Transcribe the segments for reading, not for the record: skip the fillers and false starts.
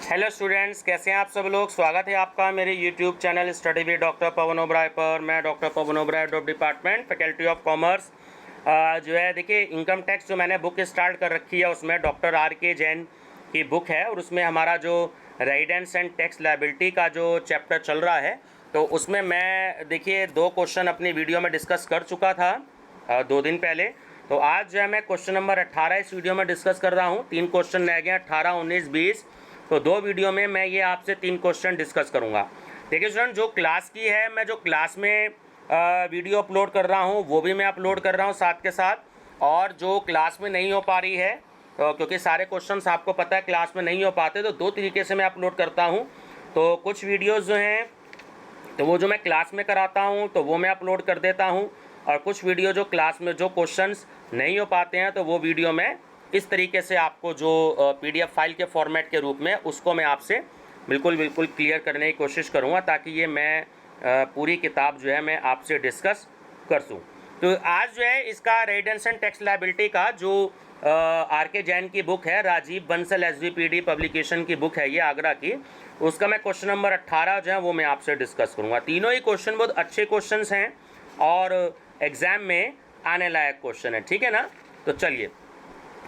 Hello students, कैसे हैं आप सब लोग। स्वागत है आपका मेरे YouTube channel study with doctor Pavan Oberoi पर। मैं doctor Pavan Oberoi of department faculty of commerce. जो है देखिए, इनकम टैक्स जो मैंने बुक स्टार्ट कर रखी है उसमें डॉक्टर R.K. जैन की बुक है और उसमें हमारा जो रेजिडेंस एंड टैक्स लायबिलिटी का जो चैप्टर चल रहा है, तो उसमें मैं देखिए 2 क्वेश्चन अपनी वीडियो में डिस्कस कर चुका था 2 दिन पहले। तो आज जो है मैं क्वेश्चन नंबर 18 इस वीडियो में डिस्कस कर रहा हूँ। 3 क्वेश्चन रह गए, 18, 19, 20। तो 2 वीडियो में मैं ये आपसे 3 क्वेश्चन डिस्कस करूँगा। देखिए स्टूडेंट, जो क्लास की है, मैं जो क्लास में वीडियो अपलोड कर रहा हूँ वो भी मैं अपलोड कर रहा हूँ साथ के साथ, और जो क्लास में नहीं हो पा रही है क्योंकि सारे क्वेश्चंस आपको पता है क्लास में नहीं हो पाते, तो 2 तरीके से मैं अपलोड करता हूँ। तो कुछ वीडियोज़ जो हैं तो वो जो मैं क्लास में कराता हूँ तो वो मैं अपलोड कर देता हूँ, और कुछ वीडियो जो क्लास में जो क्वेश्चंस नहीं हो पाते हैं तो वो वीडियो मैं इस तरीके से आपको जो PDF फाइल के फॉर्मेट के रूप में उसको मैं आपसे बिल्कुल क्लियर करने की कोशिश करूँगा, ताकि ये मैं पूरी किताब जो है मैं आपसे डिस्कस कर दूँ। तो आज जो है इसका रेजिडेंस एंड टैक्स लायबिलिटी का जो R.K. जैन की बुक है, राजीव बंसल SVPD पब्लिकेशन की बुक है ये, आगरा की, उसका मैं क्वेश्चन नंबर 18 जो है वो मैं आपसे डिस्कस करूँगा। तीनों ही क्वेश्चन बहुत अच्छे क्वेश्चंस हैं और एग्जाम में आने लायक क्वेश्चन है, ठीक है ना। तो चलिए,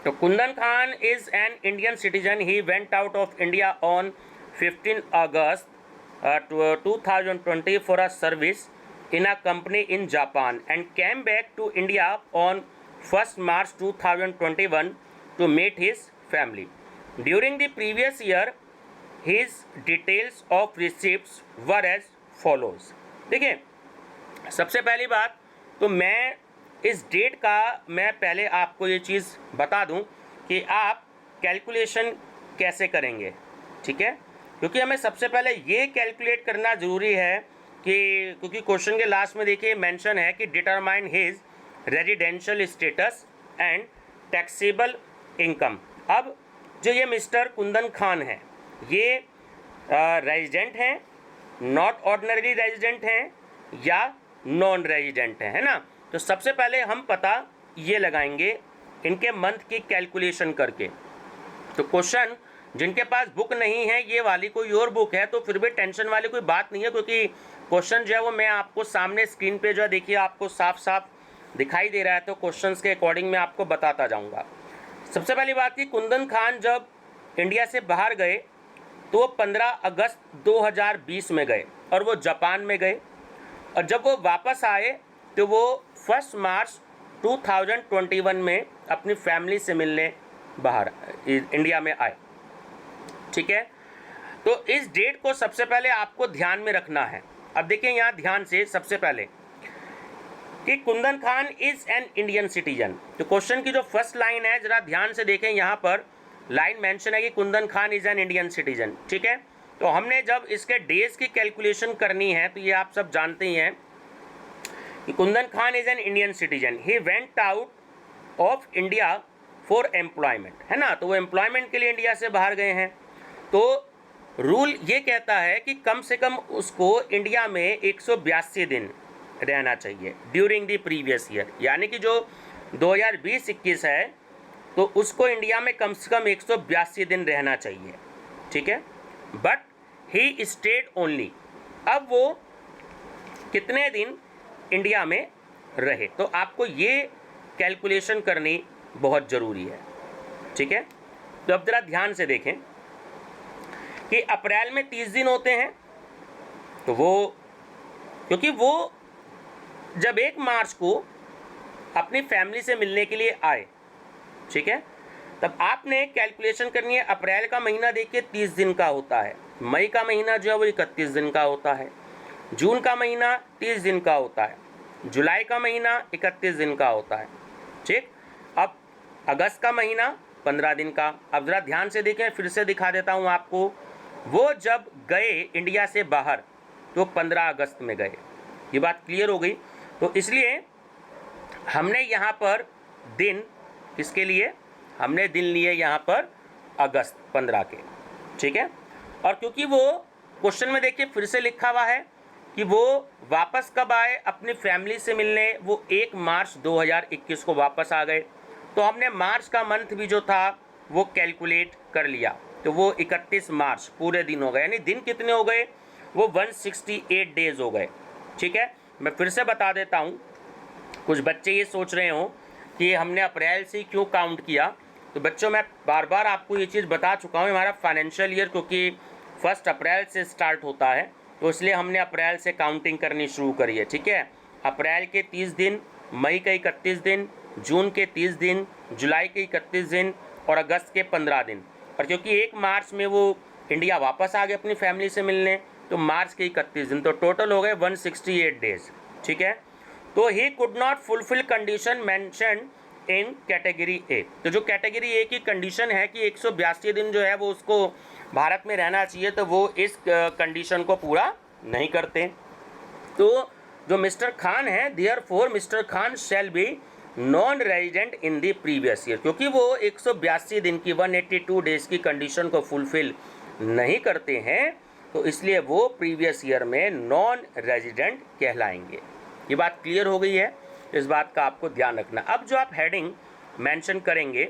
तो Kundan Khan is an Indian citizen. He went out of India on 15 August 2020 for a service in a company in Japan and came back to India on 1st March 2021 to meet his family. During the previous year, his details of receipts were as follows. देखिए, सबसे पहली बात तो मैं इस date का मैं पहले आपको ये चीज़ बता दूं कि आप कैलकुलेशन कैसे करेंगे, ठीक है, क्योंकि हमें सबसे पहले ये कैलकुलेट करना ज़रूरी है कि क्योंकि क्वेश्चन के लास्ट में देखिए मेंशन है कि determine his residential status and taxable income. अब जो ये मिस्टर कुंदन खान है, ये रेजिडेंट हैं, नॉट ऑर्डिनरी रेजिडेंट हैं या नॉन रेजिडेंट है ना। तो सबसे पहले हम पता ये लगाएंगे इनके मंथ की कैलकुलेशन करके। तो क्वेश्चन जिनके पास बुक नहीं है, ये वाली कोई और बुक है, तो फिर भी टेंशन वाली कोई बात नहीं है, क्योंकि क्वेश्चन जो है वो मैं आपको सामने स्क्रीन पे जो है देखिए आपको साफ साफ दिखाई दे रहा है, तो क्वेश्चंस के अकॉर्डिंग मैं आपको बताता जाऊंगा। सबसे पहली बात कि कुंदन खान जब इंडिया से बाहर गए तो वो 15 अगस्त 2020 में गए और वो जापान में गए, और जब वो वापस आए तो वो 1 मार्च 2021 में अपनी फैमिली से मिलने बाहर इंडिया में आए, ठीक है। तो इस डेट को सबसे पहले आपको ध्यान में रखना है। अब देखिए यहाँ ध्यान से, सबसे पहले कि Kundan Khan is an Indian citizen. तो क्वेश्चन की जो फर्स्ट लाइन है जरा ध्यान से देखें, यहाँ पर लाइन मेंशन है कि Kundan Khan is an Indian citizen, ठीक है। तो हमने जब इसके डेज की कैलकुलेशन करनी है तो ये आप सब जानते ही हैं कि Kundan Khan is an Indian citizen. He went out of India for employment, है ना, तो वो एम्प्लॉयमेंट के लिए इंडिया से बाहर गए हैं। तो रूल ये कहता है कि कम से कम उसको इंडिया में 182 दिन रहना चाहिए ड्यूरिंग द प्रीवियस ईयर, यानी कि जो 2020-21 है तो उसको इंडिया में कम से कम 182 दिन रहना चाहिए, ठीक है। बट ही स्टेड ओनली, अब वो कितने दिन इंडिया में रहे, तो आपको ये कैलकुलेशन करनी बहुत ज़रूरी है, ठीक है। तो अब ज़रा ध्यान से देखें कि अप्रैल में 30 दिन होते हैं, तो वो क्योंकि वो जब 1 मार्च को अपनी फैमिली से मिलने के लिए आए, ठीक है, तब आपने कैलकुलेशन करनी है। अप्रैल का महीना देखिए 30 दिन का होता है, मई का महीना जो है वो 31 दिन का होता है, जून का महीना 30 दिन का होता है, जुलाई का महीना 31 दिन का होता है, ठीक। अब अगस्त का महीना 15 दिन का। अब ज़रा ध्यान से देखें, फिर से दिखा देता हूँ आपको। वो जब गए इंडिया से बाहर तो 15 अगस्त में गए, ये बात क्लियर हो गई। तो इसलिए हमने यहाँ पर दिन किसके लिए, हमने दिन लिए यहाँ पर अगस्त 15 के, ठीक है। और क्योंकि वो क्वेश्चन में देखिए फिर से लिखा हुआ है कि वो वापस कब आए अपनी फैमिली से मिलने, वो 1 मार्च 2021 को वापस आ गए। तो हमने मार्च का मंथ भी जो था वो कैलकुलेट कर लिया, तो वो 31 मार्च पूरे दिन हो गए, यानी दिन कितने हो गए, वो 168 डेज हो गए। ठीक है, मैं फिर से बता देता हूँ, कुछ बच्चे ये सोच रहे हो कि हमने अप्रैल से क्यों काउंट किया। तो बच्चों मैं बार बार आपको ये चीज़ बता चुका हूँ, हमारा फाइनेंशियल ईयर क्योंकि 1 अप्रैल से स्टार्ट होता है, तो इसलिए हमने अप्रैल से काउंटिंग करनी शुरू करी है। ठीक है, अप्रैल के 30 दिन, मई के 31 दिन, जून के 30 दिन, जुलाई के 31 दिन और अगस्त के 15 दिन। और क्योंकि 1 मार्च में वो इंडिया वापस आ गए अपनी फैमिली से मिलने, तो मार्च के 31 दिन, तो टोटल हो गए 168 डेज। ठीक है, तो he could not fulfil condition mention in category A. तो जो कैटेगरी ए की कंडीशन है कि 182 दिन जो है वो उसको भारत में रहना चाहिए, तो वो इस कंडीशन को पूरा नहीं करते। तो जो मिस्टर खान है, therefore mister Khan shall be non resident in the previous year, क्योंकि वो 182 दिन की 182 डेज की कंडीशन को फुलफिल नहीं करते हैं, तो इसलिए वो प्रीवियस ईयर में नॉन रेजिडेंट कहलाएंगे। ये बात क्लियर हो गई है, इस बात का आपको ध्यान रखना। अब जो आप हेडिंग मेंशन करेंगे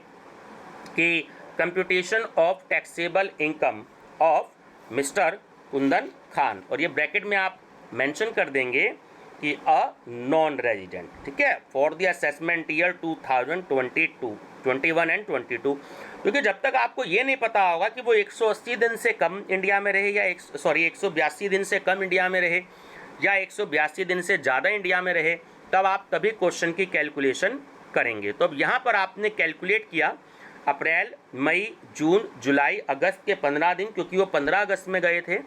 कि computation of taxable income of mister Kundan Khan, और ये ब्रैकेट में आप मेंशन कर देंगे कि अ नॉन रेजिडेंट। ठीक है, for the assessment year 2022, 21 and 22, क्योंकि जब तक आपको ये नहीं पता होगा कि वो 180 दिन से कम इंडिया में रहे या 182 दिन से कम इंडिया में रहे या 182 दिन से ज़्यादा इंडिया में रहे, तब आप तभी क्वेश्चन की कैलकुलेशन करेंगे। तो अब यहाँ पर आपने कैलकुलेट किया अप्रैल, मई, जून, जुलाई, अगस्त के 15 दिन, क्योंकि वो 15 अगस्त में गए थे,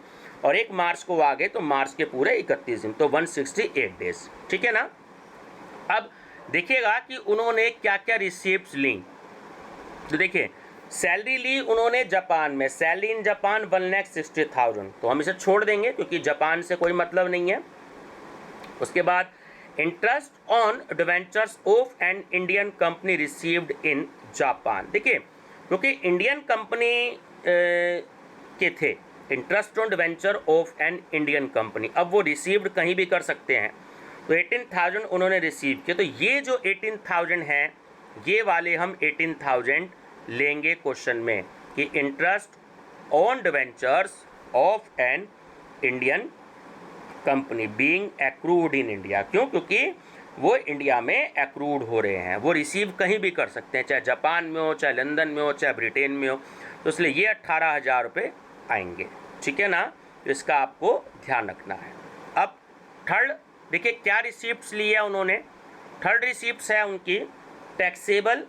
और 1 मार्च को आ गए, तो मार्च के पूरे 31 दिन, तो 168 डेज। ठीक है ना। अब देखिएगा कि उन्होंने क्या क्या रिसीप्ट्स ली। तो देखिए, सैलरी ली उन्होंने जापान में, सैलरी इन जापान 1,60,000, तो हम इसे छोड़ देंगे क्योंकि जापान से कोई मतलब नहीं है। उसके बाद interest on debentures of N Indian company received in Japan. देखिए, क्योंकि इंडियन कंपनी के थे, interest on debenture of N Indian company, अब वो रिसीव्ड कहीं भी कर सकते हैं, तो 18,000 उन्होंने रिसीव किया। तो ये जो 18,000 हैं, ये वाले हम 18,000 लेंगे क्वेश्चन में कि interest on debentures of N Indian company being accrued in India. क्यों? क्योंकि वो इंडिया में एक्रूड हो रहे हैं, वो रिसीव कहीं भी कर सकते हैं, चाहे जापान में हो, चाहे लंदन में हो, चाहे ब्रिटेन में हो, तो इसलिए ये 18,000 रुपये आएंगे। ठीक है ना, तो इसका आपको ध्यान रखना है। अब थर्ड देखिए क्या रिसिप्ट्स लिया उन्होंने। थर्ड रिसिप्ट्स है उनकी taxable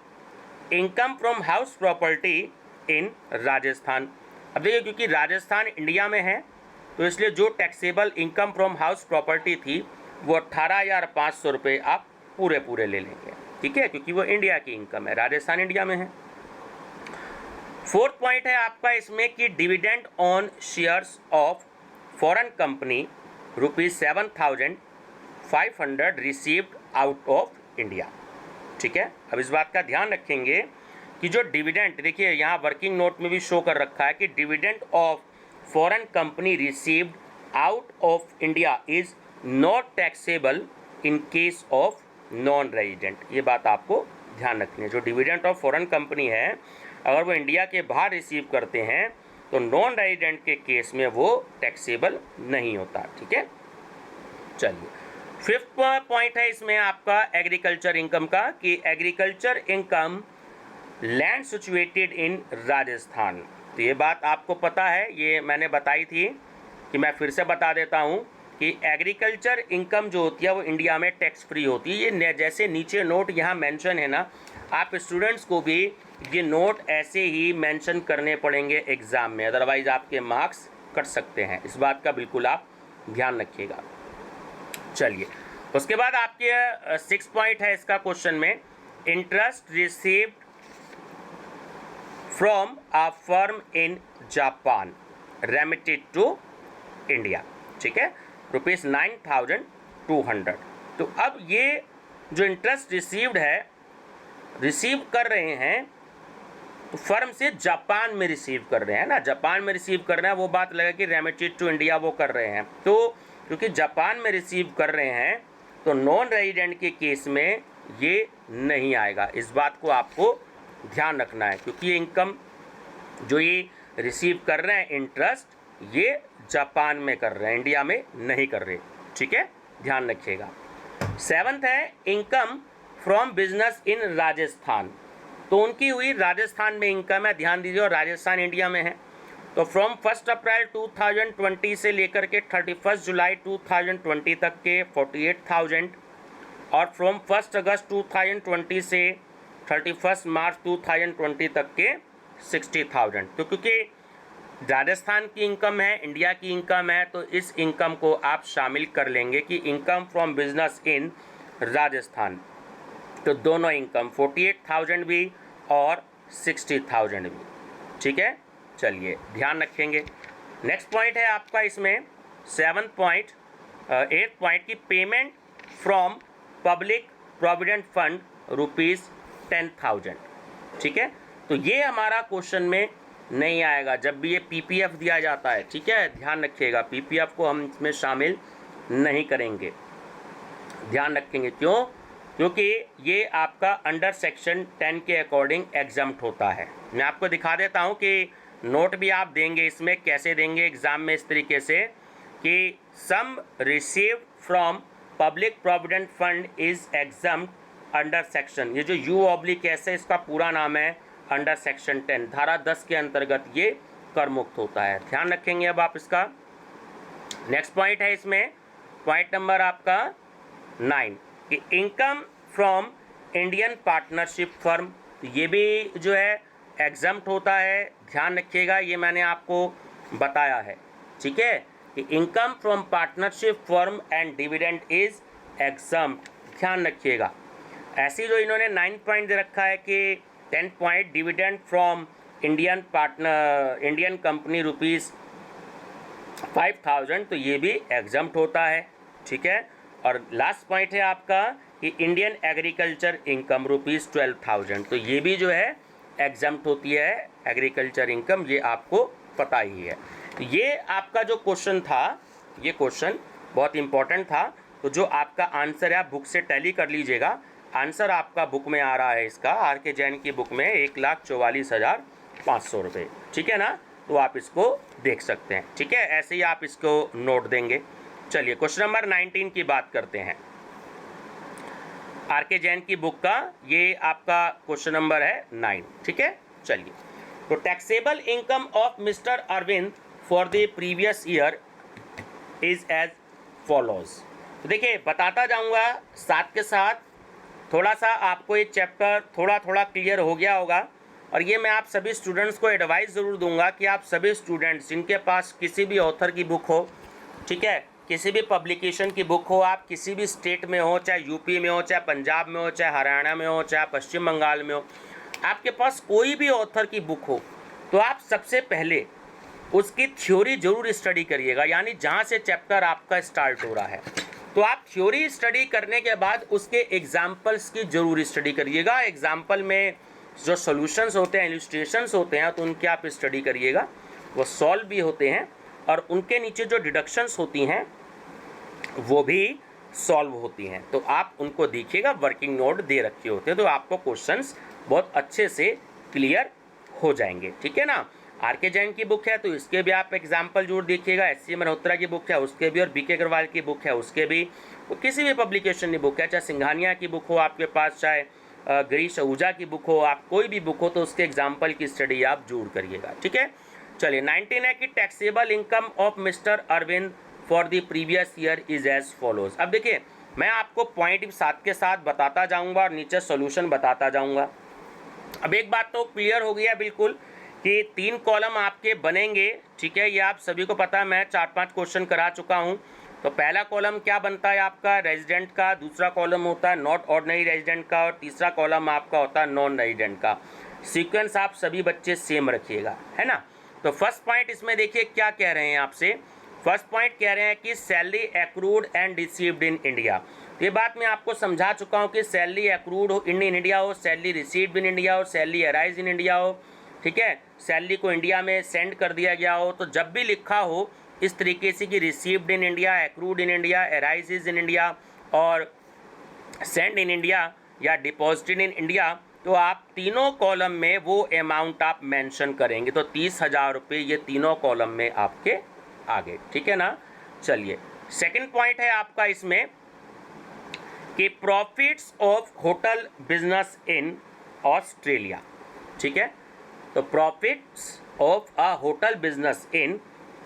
income from house property in Rajasthan. अब देखिए, क्योंकि राजस्थान इंडिया में है, तो इसलिए जो taxable income from house property थी वो 18,500 रुपये आप पूरे ले लेंगे। ठीक है, क्योंकि वो इंडिया की इनकम है, राजस्थान इंडिया में है। फोर्थ पॉइंट है आपका इसमें कि dividend on shares of foreign company ₹7,500 received out of India. ठीक है, अब इस बात का ध्यान रखेंगे कि जो डिविडेंड, देखिए यहाँ वर्किंग नोट में भी शो कर रखा है कि dividend of foreign company received out of India is not taxable in case of non resident. ये बात आपको ध्यान रखनी है। जो डिविडेंड ऑफ फॉरेन कंपनी है, अगर वो इंडिया के बाहर रिसीव करते हैं तो नॉन रेजिडेंट के केस में वो टैक्सेबल नहीं होता। ठीक है, चलिए फिफ्थ पॉइंट है इसमें आपका एग्रीकल्चर इनकम का, कि agriculture income land situated in Rajasthan. तो ये बात आपको पता है, ये मैंने बताई थी कि मैं फिर से बता देता हूँ कि एग्रीकल्चर इनकम जो होती है वो इंडिया में टैक्स फ्री होती है। ये जैसे नीचे नोट यहाँ मेंशन है ना, आप स्टूडेंट्स को भी ये नोट ऐसे ही मेंशन करने पड़ेंगे एग्ज़ाम में, अदरवाइज़ आपके मार्क्स कट सकते हैं। इस बात का बिल्कुल आप ध्यान रखिएगा। चलिए, उसके बाद आपके 6 पॉइंट है इसका क्वेश्चन में, interest received from a firm in Japan remitted to India. ठीक है, ₹9,200। तो अब ये जो इंटरेस्ट रिसीव्ड है, रिसीव कर रहे हैं तो फर्म से जापान में रिसीव कर रहे हैं ना, जापान में रिसीव कर रहे हैं, वो बात लगा कि रेमिटेड टू इंडिया वो कर रहे हैं। तो क्योंकि जापान में रिसीव कर रहे हैं तो नॉन रेजिडेंट के केस में ये नहीं आएगा। इस बात को आपको ध्यान रखना है, क्योंकि ये इनकम जो ये रिसीव कर रहे हैं इंटरेस्ट, ये जापान में कर रहे हैं, इंडिया में नहीं कर रहे। ठीक है, ध्यान रखिएगा। 7th है income from business in Rajasthan. तो उनकी हुई राजस्थान में इनकम है, ध्यान दीजिए, और राजस्थान इंडिया में है। तो फ्रॉम 1 अप्रैल 2020 से लेकर के 31 जुलाई 2020 तक के 48,000, और फ्रॉम 1 अगस्त 2020 से 31 मार्च 2020 तक के 60,000। तो क्योंकि राजस्थान की इनकम है, इंडिया की इनकम है, तो इस इनकम को आप शामिल कर लेंगे कि income from business in Rajasthan. तो दोनों इनकम 48,000 भी और 60,000 भी। ठीक है, चलिए ध्यान रखेंगे। नेक्स्ट पॉइंट है आपका इसमें 8th पॉइंट की payment from public provident fund ₹10,000। ठीक है, तो ये हमारा क्वेश्चन में नहीं आएगा जब भी ये पीपीएफ दिया जाता है। ठीक है, ध्यान रखिएगा, पीपीएफ को हम इसमें शामिल नहीं करेंगे, ध्यान रखेंगे। क्यों? क्योंकि ये आपका अंडर सेक्शन 10 के अकॉर्डिंग एग्जम्प्ट होता है। मैं आपको दिखा देता हूँ कि नोट भी आप देंगे इसमें, कैसे देंगे एग्जाम में, इस तरीके से कि sum receive from public provident fund is exempt under section, ये जो U/S है इसका पूरा नाम है अंडर सेक्शन 10, धारा 10 के अंतर्गत ये कर मुक्त होता है। ध्यान रखेंगे अब आप इसका। नेक्स्ट पॉइंट है इसमें पॉइंट नंबर आपका 9 कि income from Indian partnership firm, ये भी जो है एग्जम्प्ट होता है। ध्यान रखिएगा, ये मैंने आपको बताया है। ठीक है, कि income from partnership firm and dividend is exempt, ध्यान रखिएगा। ऐसी जो इन्होंने 9 पॉइंट दे रखा है कि 10 point dividend from Indian company ₹5,000, तो ये भी एग्जम्प्ट होता है। ठीक है, और लास्ट पॉइंट है आपका कि इंडियन एग्रीकल्चर इनकम ₹12,000, तो ये भी जो है एग्जम्प्ट होती है एग्रीकल्चर इनकम, ये आपको पता ही है। तो ये आपका जो क्वेश्चन था, ये क्वेश्चन बहुत इंपॉर्टेंट था। तो जो आपका आंसर है आप बुक से टैली कर लीजिएगा। आंसर आपका बुक में आ रहा है इसका, आर.के. जैन की बुक में 1,44,500 रुपये। ठीक है ना, तो आप इसको देख सकते हैं। ठीक है, ऐसे ही आप इसको नोट देंगे। चलिए क्वेश्चन नंबर 19 की बात करते हैं। आर.के. जैन की बुक का ये आपका क्वेश्चन नंबर है 9। ठीक है, चलिए। तो taxable income of mister Arvind for the previous year is as follows. तो देखिए बताता जाऊंगा साथ के साथ, थोड़ा सा आपको ये चैप्टर थोड़ा थोड़ा क्लियर हो गया होगा। और ये मैं आप सभी स्टूडेंट्स को एडवाइस ज़रूर दूंगा कि आप सभी स्टूडेंट्स जिनके पास किसी भी ऑथर की बुक हो, ठीक है, किसी भी पब्लिकेशन की बुक हो, आप किसी भी स्टेट में हो, चाहे यूपी में हो, चाहे पंजाब में हो, चाहे हरियाणा में हो, चाहे पश्चिम बंगाल में हो, आपके पास कोई भी ऑथर की बुक हो, तो आप सबसे पहले उसकी थ्योरी जरूर स्टडी करिएगा। यानी जहाँ से चैप्टर आपका स्टार्ट हो रहा है, तो आप थ्योरी स्टडी करने के बाद उसके एग्जाम्पल्स की जरूर स्टडी करिएगा। एग्जाम्पल में जो सॉल्यूशंस होते हैं, इलस्ट्रेशंस होते हैं, तो उनकी आप स्टडी करिएगा। वो सॉल्व भी होते हैं और उनके नीचे जो डिडक्शंस होती हैं वो भी सॉल्व होती हैं, तो आप उनको देखिएगा। वर्किंग नोट दे रखे होते हैं, तो आपको क्वेश्चंस बहुत अच्छे से क्लियर हो जाएंगे। ठीक है ना। आर.के. जैन की बुक है तो इसके भी आप एग्जाम्पल जरूर देखिएगा। एस.सी. मल्होत्रा की बुक है उसके भी, और बी.के. अग्रवाल की बुक है उसके भी, तो किसी भी पब्लिकेशन की बुक है, चाहे सिंघानिया की बुक हो आपके पास, चाहे गिरीश आहूजा की बुक हो, आप कोई भी बुक हो, तो उसके एग्जाम्पल की स्टडी आप जरूर करिएगा। ठीक है, चलिए 19 है कि taxable income of mister Arvind for the previous year is as follows. अब देखिए मैं आपको पॉइंट साथ के साथ बताता जाऊंगा और नीचे सॉल्यूशन बताता जाऊंगा। अब एक बात तो क्लियर हो गया बिल्कुल कि 3 कॉलम आपके बनेंगे। ठीक है, ये आप सभी को पता है, मैं 4-5 क्वेश्चन करा चुका हूँ। तो पहला कॉलम क्या बनता है आपका रेजिडेंट का, दूसरा कॉलम होता है नॉट ऑर्डिनरी रेजिडेंट का, और तीसरा कॉलम आपका होता है नॉन रेजिडेंट का। सीक्वेंस आप सभी बच्चे सेम रखिएगा, है ना। तो फर्स्ट पॉइंट इसमें देखिए क्या कह रहे हैं आपसे। फर्स्ट पॉइंट कह रहे हैं कि salary accrued and received in India. ये बात मैं आपको समझा चुका हूँ कि सैलरी एक्रूड हो इन इंडिया हो, सैलरी रिसीव्ड इन इंडिया हो, सैलरी अराइज इन इंडिया हो। ठीक है, सैलरी को इंडिया में सेंड कर दिया गया हो, तो जब भी लिखा हो इस तरीके से कि received in India, accrued in India, arise in India और सेंड इन इंडिया या डिपॉजिटेड इन इंडिया, तो आप तीनों कॉलम में वो अमाउंट आप मेंशन करेंगे, तो 30,000 रुपये ये तीनों कॉलम में आपके आ गए, ठीक है ना। चलिए, सेकंड पॉइंट है आपका इसमें कि profits of hotel business in Australia, ठीक है। तो profits of a hotel business in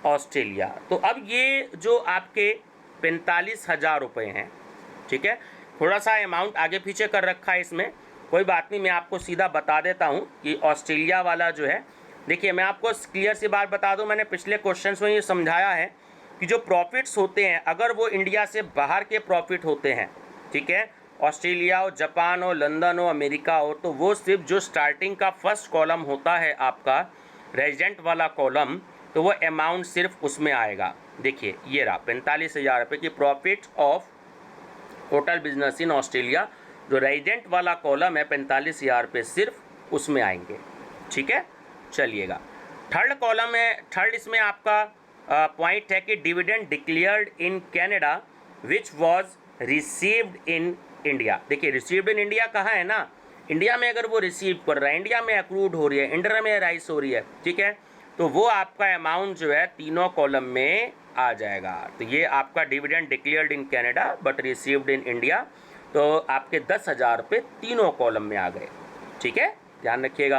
Australia, तो अब ये जो आपके 45,000 रुपये हैं, ठीक है, थोड़ा सा अमाउंट आगे पीछे कर रखा है इसमें, कोई बात नहीं, मैं आपको सीधा बता देता हूँ कि ऑस्ट्रेलिया वाला जो है, देखिए मैं आपको क्लियर सी बात बता दूँ, मैंने पिछले क्वेश्चंस में ये समझाया है कि जो प्रॉफिट्स होते हैं अगर वो इंडिया से बाहर के प्रॉफिट होते हैं, ठीक है, ऑस्ट्रेलिया हो, जापान हो, लंदन हो, अमेरिका हो, तो वो सिर्फ जो स्टार्टिंग का फर्स्ट कॉलम होता है आपका रेजिडेंट वाला कॉलम, तो वो अमाउंट सिर्फ उसमें आएगा। देखिए ये रहा 45,000 रुपये की profit of hotel business in Australia, जो रेजिडेंट वाला कॉलम है 45,000 रुपये सिर्फ उसमें आएंगे, ठीक है। चलिएगा, थर्ड कॉलम है, थर्ड इसमें आपका पॉइंट है कि dividend declared in Canada which was received in India. देखिए रिसीव्ड इन इंडिया कहाँ है ना, इंडिया में अगर वो रिसीव कर रहा है, इंडिया में अक्रूड हो रही है, इंडिया में राइस हो रही है, ठीक है, तो वो आपका अमाउंट जो है तीनों कॉलम में आ जाएगा। तो ये आपका dividend declared in Canada but received in India, तो आपके 10,000 रुपये तीनों कॉलम में आ गए, ठीक है, ध्यान रखिएगा।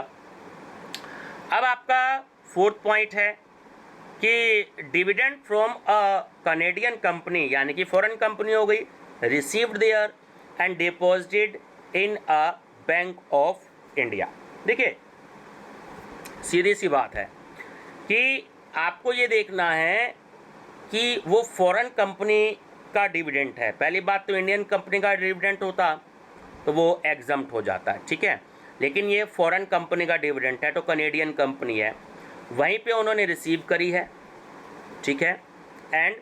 अब आपका फोर्थ पॉइंट है कि dividend from a Canadian company, यानी कि फॉरेन कंपनी हो गई, received there and deposited in a bank of India. देखिए सीधी सी बात है कि आपको ये देखना है कि वो फॉरेन कंपनी का डिविडेंड है। पहली बात तो इंडियन कंपनी का डिविडेंड होता तो वो एग्जम्प्ट हो जाता है, ठीक है, लेकिन ये फॉरेन कंपनी का डिविडेंड है तो कनेडियन कंपनी है, वहीं पे उन्होंने रिसीव करी है, ठीक है, and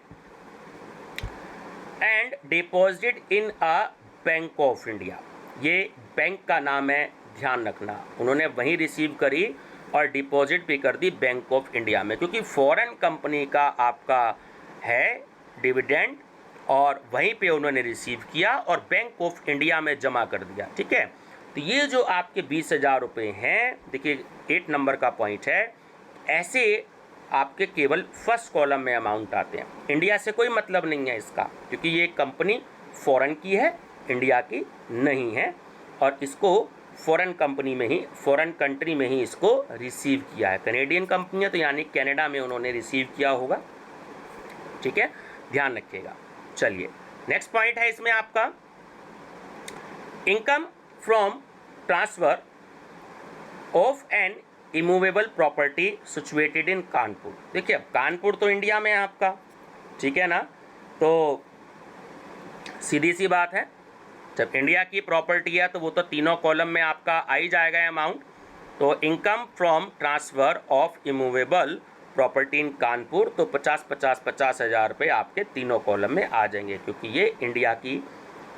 deposit in a bank of India. ये बैंक का नाम है, ध्यान रखना, उन्होंने वहीं रिसीव करी और डिपॉजिट भी कर दी बैंक ऑफ इंडिया में, क्योंकि फॉरेन कंपनी का आपका है डिविडेंड और वहीं पे उन्होंने रिसीव किया और बैंक ऑफ इंडिया में जमा कर दिया, ठीक है। तो ये जो आपके 20,000 रुपये हैं, देखिए 8 नंबर का पॉइंट है, ऐसे आपके केवल फर्स्ट कॉलम में अमाउंट आते हैं। इंडिया से कोई मतलब नहीं है इसका, क्योंकि ये कंपनी फॉरेन की है, इंडिया की नहीं है, और इसको फॉरेन कंपनी में ही, फॉरेन कंट्री में ही इसको रिसीव किया है। कनेडियन कंपनी है तो यानी कनाडा में उन्होंने रिसीव किया होगा, ठीक है, ध्यान रखिएगा। चलिए नेक्स्ट पॉइंट है इसमें आपका income from transfer of N immovable property situated in Kanpur. देखिए अब कानपुर तो इंडिया में है आपका, ठीक है ना, तो सीधी सी बात है, जब इंडिया की प्रॉपर्टी है तो वो तो तीनों कॉलम में आपका आ ही जाएगा अमाउंट। तो income from transfer of immovable property in Kanpur, तो 50,000 रुपये आपके तीनों कॉलम में आ जाएंगे, क्योंकि ये इंडिया की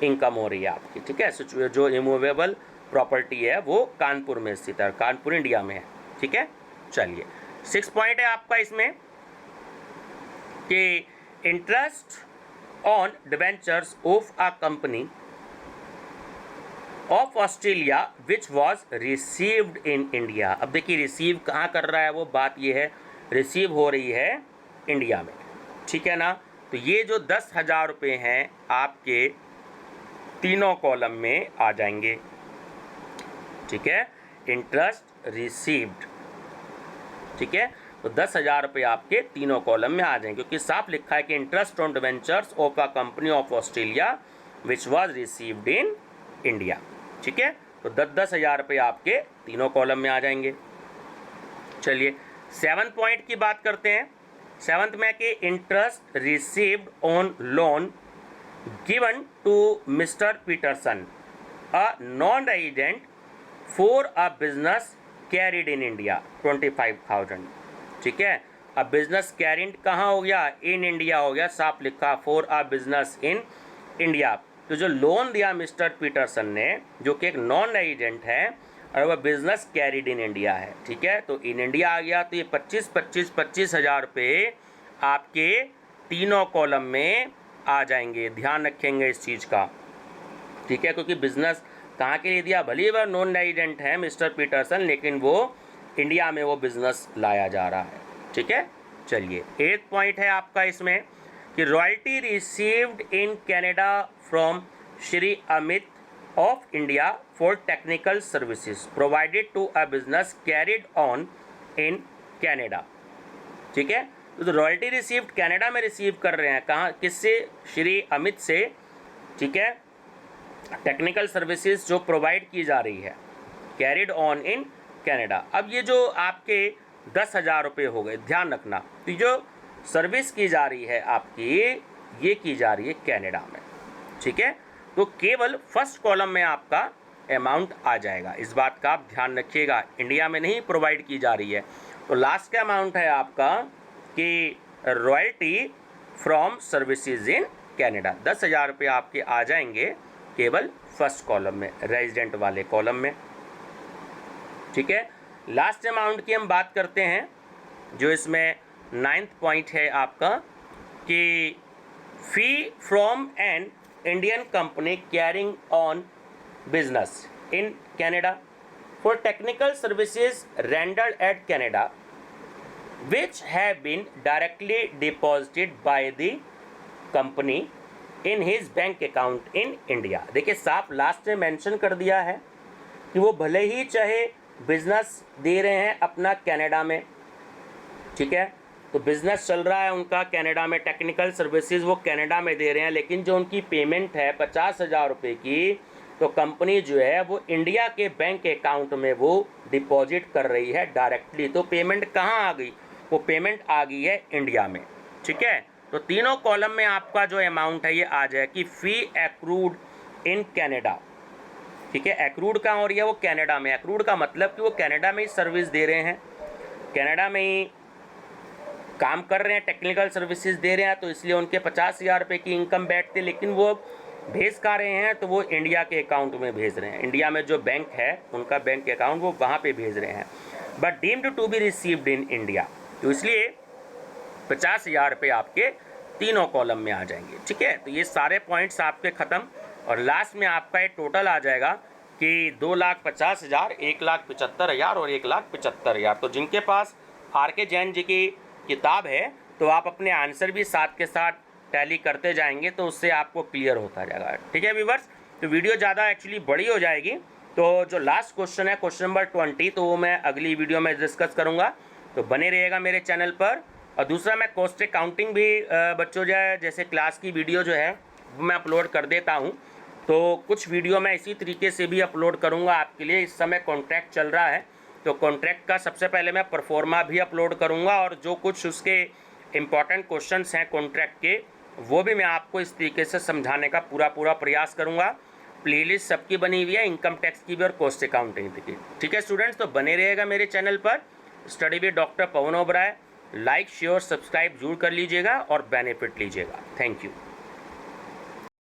इनकम हो रही है आपकी, ठीक है। जो इमूवेबल प्रॉपर्टी है वो कानपुर में स्थित है, कानपुर इंडिया में है, ठीक है। चलिए 6 पॉइंट है आपका इसमें कि interest on debentures of a company of Australia which was received in India. अब देखिए रिसीव कहाँ कर रहा है, वो बात ये है, रिसीव हो रही है इंडिया में, ठीक है ना। तो ये जो 10,000 रुपये हैं आपके तीनों कॉलम में आ जाएंगे, ठीक है, इंटरेस्ट रिसीव्ड, ठीक है, तो 10,000 रुपये आपके तीनों कॉलम में आ जाएंगे, क्योंकि साफ लिखा है कि interest on debentures of a company of Australia which was received in India, ठीक है। तो 10,000 रुपये आपके तीनों कॉलम में आ जाएंगे। चलिए 7 पॉइंट की बात करते हैं। 7th में कि interest received on loan given to mister Peterson a non resident for a business carried in India 25,000, ठीक है। अब बिजनेस कैरिड कहाँ हो गया, इन इंडिया हो गया, साफ लिखा for a business in India. तो जो लोन दिया मिस्टर पीटरसन ने, जो कि एक नॉन रेजिडेंट है और वह बिजनेस कैरिड इन इंडिया है, ठीक है, तो इन इंडिया आ गया, तो ये 25,000 रुपये आपके तीनों कॉलम में आ जाएंगे, ध्यान रखेंगे इस चीज़ का, ठीक है, क्योंकि बिजनेस कहाँ के लिए दिया, भले वह नॉन रेजिडेंट है मिस्टर पीटरसन, लेकिन वो इंडिया में वो बिजनेस लाया जा रहा है। ठीक है, चलिए 8th पॉइंट है आपका इसमें कि royalty received in Canada from Shri Amit of India for technical services provided to a business carried on in Canada. ठीक है, तो रॉयल्टी रिसीव्ड कनाडा में रिसीव कर रहे हैं, कहाँ, किससे, श्री अमित से। ठीक है, टेक्निकल सर्विसेज जो प्रोवाइड की जा रही है, कैरिड ऑन इन कनाडा। अब ये जो आपके 10,000 रुपये हो गए, ध्यान रखना, तो जो सर्विस की जा रही है आपकी, ये की जा रही है कनाडा में। ठीक है, तो केवल फर्स्ट कॉलम में आपका अमाउंट आ जाएगा, इस बात का आप ध्यान रखिएगा, इंडिया में नहीं प्रोवाइड की जा रही है। तो लास्ट का अमाउंट है आपका कि royalty from services in Canada, 10,000 रुपये आपके आ जाएंगे केवल फर्स्ट कॉलम में, रेजिडेंट वाले कॉलम में। ठीक है, लास्ट अमाउंट की हम बात करते हैं, जो इसमें 9th पॉइंट है आपका कि fee from an Indian company carrying on business in Canada for technical services rendered at Canada which have been directly deposited by the company in his bank account in India। देखिए साफ last में mention कर दिया है कि वो भले ही चाहे बिजनेस दे रहे हैं अपना कनाडा में, ठीक है, तो बिजनेस चल रहा है उनका कनाडा में, टेक्निकल सर्विसेज वो कनाडा में दे रहे हैं, लेकिन जो उनकी पेमेंट है 50,000 रुपये की, तो कंपनी जो है वो इंडिया के बैंक अकाउंट में वो डिपॉजिट कर रही है डायरेक्टली। तो पेमेंट कहाँ आ गई, वो पेमेंट आ गई है इंडिया में। ठीक है, तो तीनों कॉलम में आपका जो अमाउंट है ये आ जाए कि फी एक्रूड इन कनाडा। ठीक है, एक्रूड कहाँ हो रही है, वो कनाडा में। एक्रूड का मतलब कि वो कनाडा में ही सर्विस दे रहे हैं, कनाडा में ही काम कर रहे हैं, टेक्निकल सर्विसेज दे रहे हैं, तो इसलिए उनके 50,000 रुपये की इनकम बैठती, लेकिन वो भेज का रहे हैं, तो वो इंडिया के अकाउंट में भेज रहे हैं, इंडिया में जो बैंक है उनका बैंक अकाउंट वो वहाँ पे भेज रहे हैं, but deemed to be received in India, तो इसलिए 50,000 रुपये आपके तीनों कॉलम में आ जाएंगे। ठीक है, तो ये सारे पॉइंट्स आपके ख़त्म, और लास्ट में आपका ये टोटल आ जाएगा कि 2,50,000, 1,75,000 और 1,75,000। तो जिनके पास आर.के. जैन जी की किताब है, तो आप अपने आंसर भी साथ के साथ टैली करते जाएंगे, तो उससे आपको क्लियर होता जाएगा। ठीक है व्यूअर्स, तो वीडियो ज़्यादा एक्चुअली बड़ी हो जाएगी, तो जो लास्ट क्वेश्चन है क्वेश्चन नंबर 20, तो वो मैं अगली वीडियो में डिस्कस करूँगा, तो बने रहिएगा मेरे चैनल पर। और दूसरा, मैं कॉस्ट अकाउंटिंग भी बच्चों जो है जैसे क्लास की वीडियो जो है वो मैं अपलोड कर देता हूँ, तो कुछ वीडियो मैं इसी तरीके से भी अपलोड करूँगा आपके लिए। इस समय कॉन्ट्रैक्ट चल रहा है, तो कॉन्ट्रैक्ट का सबसे पहले मैं परफॉर्मा भी अपलोड करूँगा, और जो कुछ उसके इम्पॉर्टेंट क्वेश्चंस हैं कॉन्ट्रैक्ट के, वो भी मैं आपको इस तरीके से समझाने का पूरा प्रयास करूँगा। प्लेलिस्ट सबकी बनी हुई है, इनकम टैक्स की भी और कॉस्ट अकाउंटिंग की। ठीक है स्टूडेंट्स, तो बने रहेगा मेरे चैनल पर study with doctor Pavan Oberoi. Like share subscribe जरूर कर लीजिएगा और बेनिफिट लीजिएगा। Thank you.